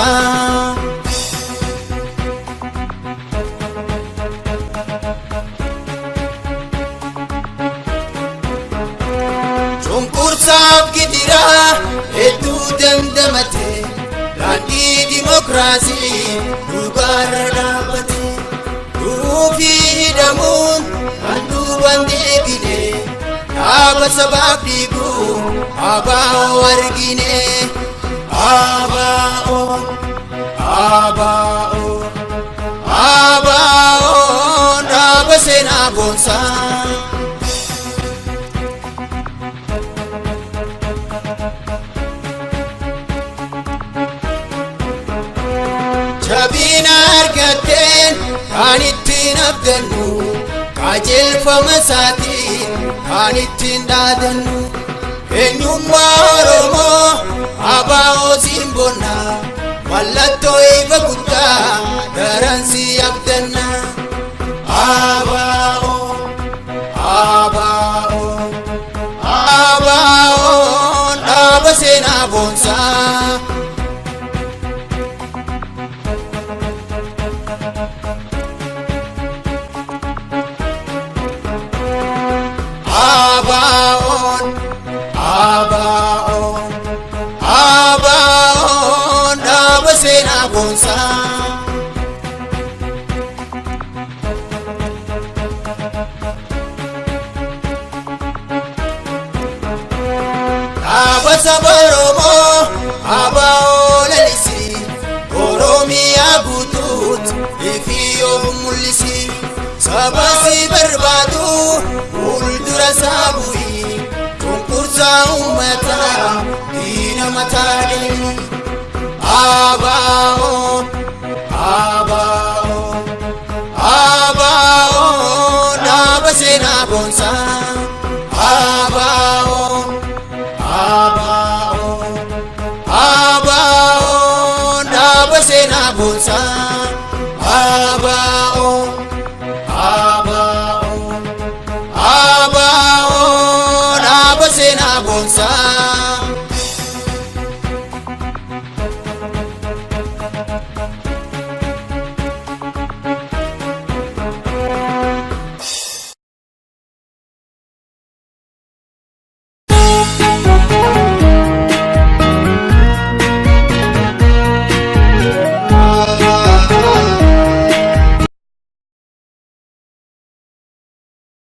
boonsaa. Cunqursaaf gidiraa hedduu damdamate daandii dimokiraasii dhugaarra dhaabbate duufii hidhamuun kan duuban deebine dhaaba sabaaf dhiiguu ABO argine. ABO ABO ABO dhaaba seenaa boonsaa. Jabina argateen kan ittiin abdannu qajeelfama isaatiin kan ittiin dhaadannu eenyummaa Oromoo ABO simboonna mallattoo ifa guddaa daran si abdanna. ABO ABO ABO dhaaba seenaa boonsaa. ABO dhaaba seenaa boonsaa. Dhaaba saba Oromoo ABO lalisi Oromiyaa guutuutti ifii of mul'isi saba si barbaadu fuuldura isaa bu'i. Cunqursaa uummataa diina mataa deemi. ABO ABO ABO dhaaba seenaa boonsaa. ABO ABO ABO dhaaba seenaa boonsaa.